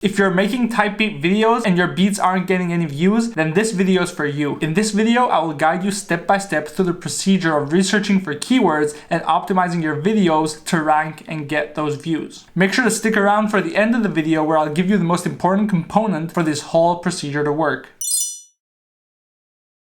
If you're making type beat videos and your beats aren't getting any views, then this video is for you. In this video, I will guide you step by step through the procedure of researching for keywords and optimizing your videos to rank and get those views. Make sure to stick around for the end of the video where I'll give you the most important component for this whole procedure to work.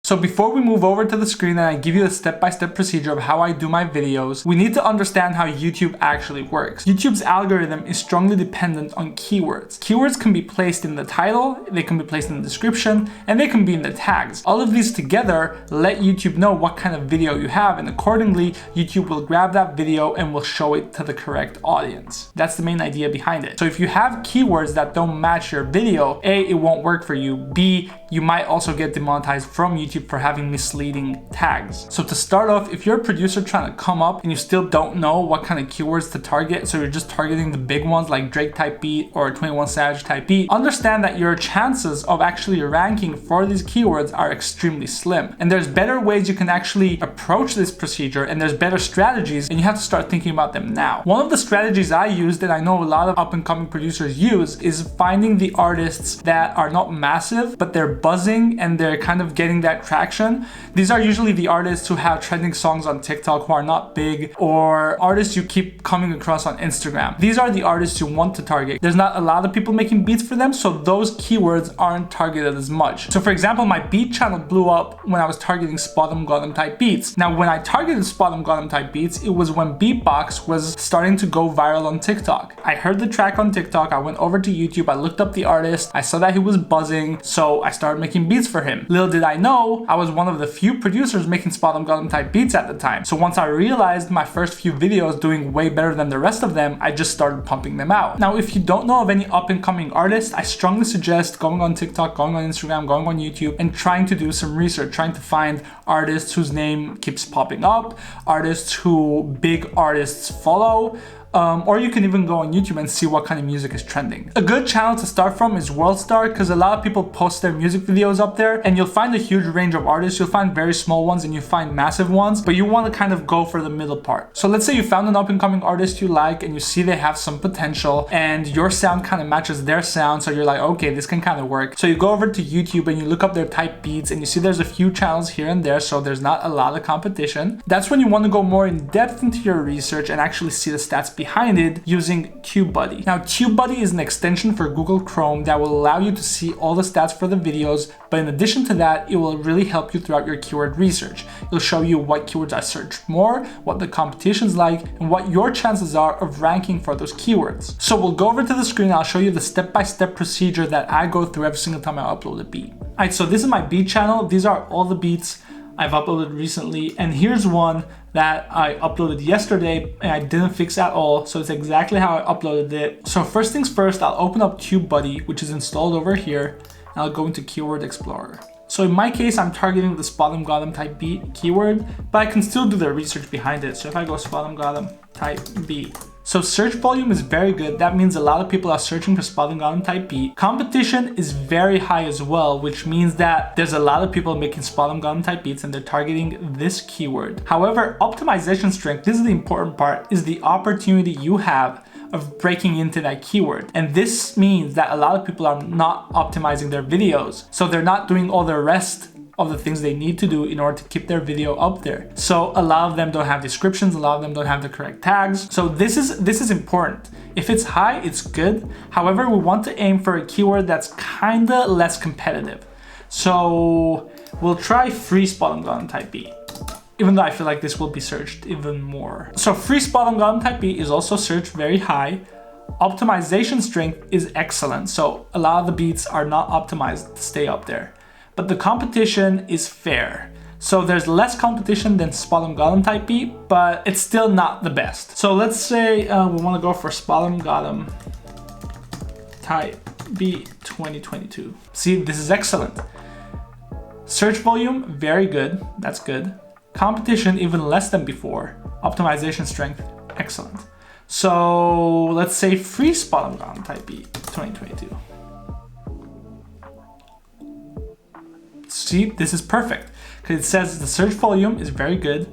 So before we move over to the screen and I give you the step-by-step procedure of how I do my videos, we need to understand how YouTube actually works. YouTube's algorithm is strongly dependent on keywords. Keywords can be placed in the title, they can be placed in the description, and they can be in the tags. All of these together let YouTube know what kind of video you have, and accordingly, YouTube will grab that video and will show it to the correct audience. That's the main idea behind it. So if you have keywords that don't match your video, A, it won't work for you. B, you might also get demonetized from YouTube for having misleading tags. So to start off, if you're a producer trying to come up and you still don't know what kind of keywords to target, so you're just targeting the big ones like Drake type beat or 21 Savage type beat, understand that your chances of actually ranking for these keywords are extremely slim. And there's better ways you can actually approach this procedure, and there's better strategies, and you have to start thinking about them now. One of the strategies I use that I know a lot of up and coming producers use is finding the artists that are not massive, but they're buzzing and they're kind of getting that traction. These are usually the artists who have trending songs on TikTok who are not big, or artists you keep coming across on Instagram. These are the artists you want to target. There's not a lot of people making beats for them, so those keywords aren't targeted as much. So for example, my beat channel blew up when I was targeting Spot 'em Got 'em type beats. Now when I targeted Spot 'em Got 'em type beats, it was when beatbox was starting to go viral on TikTok. I heard the track on TikTok, I went over to YouTube, I looked up the artist, I saw that he was buzzing, so I started making beats for him. Little did I know, I was one of the few producers making Spot 'em Got 'em type beats at the time. So once I realized my first few videos doing way better than the rest of them, I just started pumping them out. Now, if you don't know of any up and coming artists, I strongly suggest going on TikTok, going on Instagram, going on YouTube, and trying to do some research, trying to find artists whose name keeps popping up, artists who big artists follow, or you can even go on YouTube and see what kind of music is trending. A good channel to start from is Worldstar, because a lot of people post their music videos up there, and you'll find a huge range of artists. You'll find very small ones and you find massive ones, but you want to kind of go for the middle part. So let's say you found an up and coming artist you like and you see they have some potential and your sound kind of matches their sound, so you're like, okay, this can kind of work. So you go over to YouTube and you look up their type beats and you see there's a few channels here and there, so there's not a lot of competition. That's when you want to go more in depth into your research and actually see the stats behind it using TubeBuddy. Now, TubeBuddy is an extension for Google Chrome that will allow you to see all the stats for the videos, but in addition to that, it will really help you throughout your keyword research. It'll show you what keywords are searched more, what the competition's like, and what your chances are of ranking for those keywords. So we'll go over to the screen, I'll show you the step-by-step procedure that I go through every single time I upload a beat. Alright, so this is my beat channel. These are all the beats I've uploaded recently, and here's one that I uploaded yesterday and I didn't fix at all, so it's exactly how I uploaded it. So first things first, I'll open up TubeBuddy, which is installed over here, and I'll go into Keyword Explorer. So in my case, I'm targeting the Spot 'em Got 'em type beat keyword, but I can still do the research behind it. So if I go Spot 'em Got 'em type beat, so search volume is very good. That means a lot of people are searching for Spot 'em Got 'em type beat. Competition is very high as well, which means that there's a lot of people making Spot 'em Got 'em type beats and they're targeting this keyword. However, optimization strength, this is the important part, is the opportunity you have of breaking into that keyword. And this means that a lot of people are not optimizing their videos. So they're not doing all the rest of the things they need to do in order to keep their video up there. So a lot of them don't have descriptions, a lot of them don't have the correct tags. So this is important. If it's high, it's good. However, we want to aim for a keyword that's kinda less competitive. So we'll try free Spot 'em Got 'em type beat, even though I feel like this will be searched even more. So free Spot 'em Got 'em type beat is also searched very high. Optimization strength is excellent. So a lot of the beats are not optimized to stay up there. But the competition is fair. So there's less competition than Spot 'em Got 'em type beat, but it's still not the best. So let's say we want to go for Spot 'em Got 'em type beat 2022. See, this is excellent. Search volume, very good. That's good. Competition, even less than before. Optimization strength, excellent. So let's say free Spot 'em Got 'em type beat 2022. See, this is perfect because it says the search volume is very good,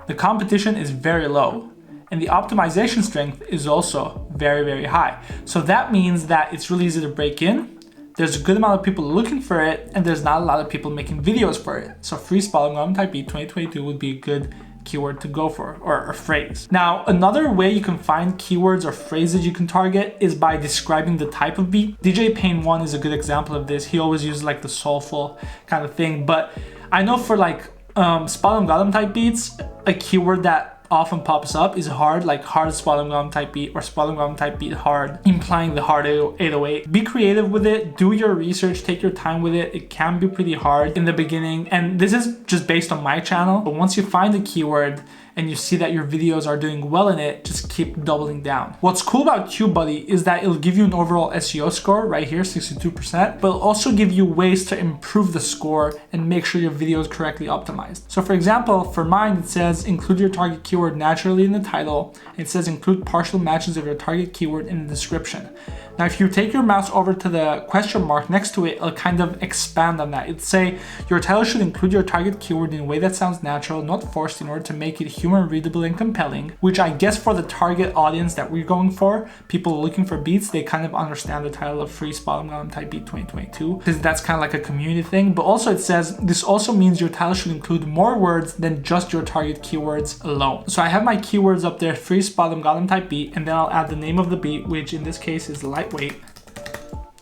the competition is very low, and the optimization strength is also very, very high. So that means that it's really easy to break in. There's a good amount of people looking for it, and there's not a lot of people making videos for it. So free spelling algorithm type beat 2022 would be a good keyword to go for, or a phrase. Now, another way you can find keywords or phrases you can target is by describing the type of beat. DJ Pain 1 is a good example of this. He always uses like the soulful kind of thing, but I know for like spot algorithm type beats, a keyword that often pops up is hard, like hard spot algorithm type beat or spot algorithm type beat hard, implying the hard 808. Be creative with it, do your research, take your time with it. It can be pretty hard in the beginning, and this is just based on my channel, but once you find a keyword and you see that your videos are doing well in it, just keep doubling down. What's cool about TubeBuddy is that it'll give you an overall SEO score right here, 62%, but it'll also give you ways to improve the score and make sure your video is correctly optimized. So for example, for mine, it says include your target keyword naturally in the title. It says include partial matches of your target keyword in the description. Now, if you take your mouse over to the question mark next to it, it'll kind of expand on that. It'll say your title should include your target keyword in a way that sounds natural, not forced, in order to make it human readable and compelling, which I guess for the target audience that we're going for, people looking for beats, they kind of understand the title of free spot algorithm type beat 2022, because that's kind of like a community thing. But also it says this also means your title should include more words than just your target keywords alone. So I have my keywords up there, free spot algorithm type beat, and then I'll add the name of the beat, which in this case is lightweight.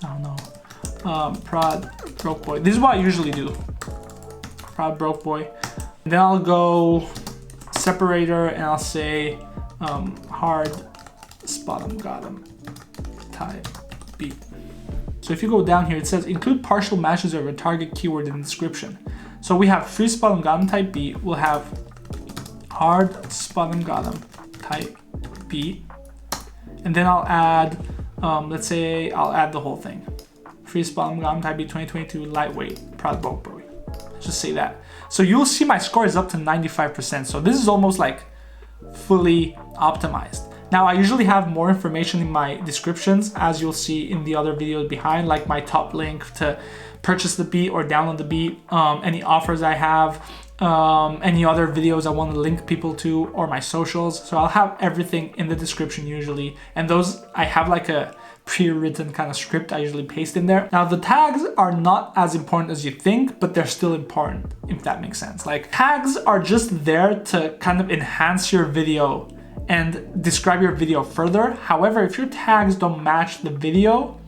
I don't know. Prod Brokeboi. This is what I usually do. Prod Brokeboi. Then I'll go separator and I'll say hard spot algorithm type beat. So if you go down here, it says include partial matches of your target keyword in the description. So we have free spot algorithm type beat. We'll have hard spot algorithm type beat, and then I'll add let's say I'll add the whole thing. Free spot algorithm type beat 2022 lightweight Prod Brokeboi. Just say that. So you'll see my score is up to 95%. So this is almost like fully optimized. Now I usually have more information in my descriptions, as you'll see in the other videos behind, like my top link to purchase the beat or download the beat, any offers I have, any other videos I want to link people to, or my socials. So I'll have everything in the description usually, and those I have like a pre-written kind of script I usually paste in there. Now the tags are not as important as you think, but they're still important, if that makes sense. Like tags are just there to kind of enhance your video and describe your video further. However, if your tags don't match the video,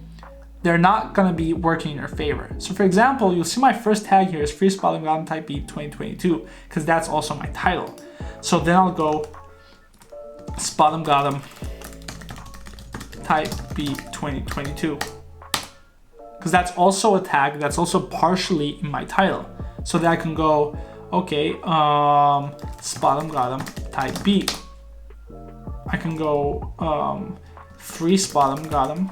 they're not gonna be working in your favor. So for example, you'll see my first tag here is free spot algorithm type beat 2022, because that's also my title. So then I'll go spot algorithm type beat 2022, because that's also a tag that's also partially in my title. So that I can go, okay, spot algorithm type beat. I can go free spot algorithm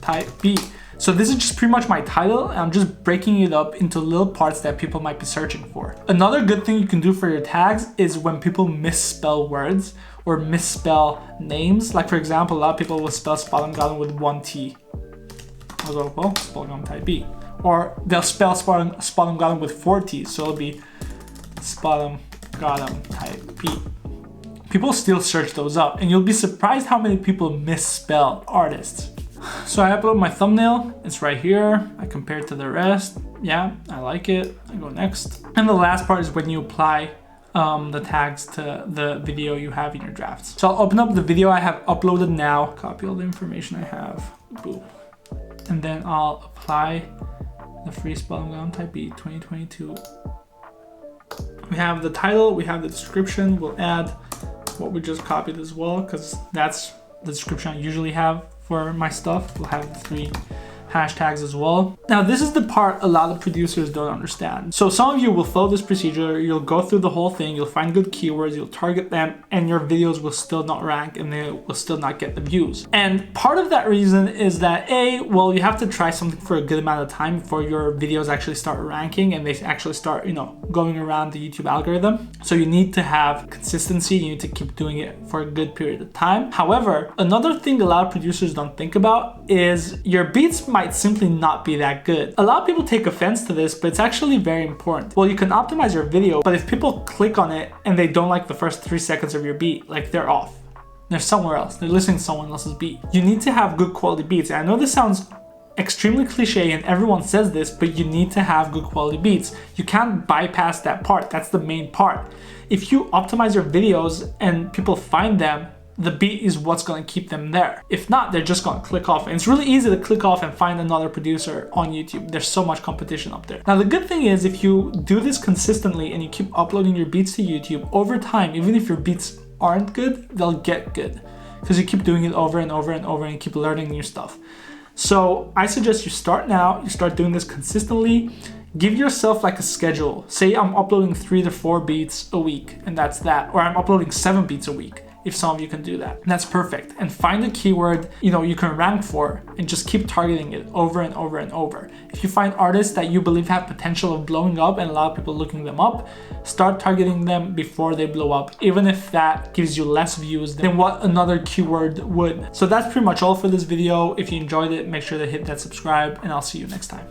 type beat. So this is just pretty much my title, and I'm just breaking it up into little parts that people might be searching for. Another good thing you can do for your tags is when people misspell words or misspell names. Like for example, a lot of people will spell spot algorithm with one T. I'll go, well, spot algorithm type beat. Or they'll spell spot algorithm with 4 T's, so it'll be spot algorithm type beat. People still search those up, and you'll be surprised how many people misspell artists. So I upload my thumbnail, it's right here. I compare it to the rest. Yeah, I like it. I go next. And the last part is when you apply the tags to the video you have in your drafts. So I'll open up the video I have uploaded now, copy all the information I have, boom. And then I'll apply the free spot algorithm type beat 2022. We have the title, we have the description. We'll add what we just copied as well, because that's the description I usually have for my stuff. We'll have the 3 hashtags as well. Now this is the part a lot of producers don't understand. So some of you will follow this procedure, you'll go through the whole thing, you'll find good keywords, you'll target them, and your videos will still not rank and they will still not get the views. And part of that reason is that well, you have to try something for a good amount of time before your videos actually start ranking and they actually start, going around the YouTube algorithm. So you need to have consistency, you need to keep doing it for a good period of time. However, another thing a lot of producers don't think about is your beats might simply not be that good. A lot of people take offense to this, but it's actually very important. Well, you can optimize your video, but if people click on it and they don't like the first 3 seconds of your beat, like they're off. They're somewhere else. They're listening to someone else's beat. You need to have good quality beats. And I know this sounds extremely cliche and everyone says this, but you need to have good quality beats. You can't bypass that part. That's the main part. If you optimize your videos and people find them, the beat is what's going to keep them there. If not, they're just going to click off. And it's really easy to click off and find another producer on YouTube. There's so much competition up there. Now, the good thing is if you do this consistently and you keep uploading your beats to YouTube, over time, even if your beats aren't good, they'll get good because you keep doing it over and over and over and keep learning new stuff. So I suggest you start now, you start doing this consistently. Give yourself like a schedule. Say I'm uploading 3 to 4 beats a week and that's that. Or I'm uploading 7 beats a week, if some of you can do that. And that's perfect. And find a keyword, you can rank for and just keep targeting it over and over and over. If you find artists that you believe have potential of blowing up and a lot of people looking them up, start targeting them before they blow up, even if that gives you less views than what another keyword would. So that's pretty much all for this video. If you enjoyed it, make sure to hit that subscribe and I'll see you next time.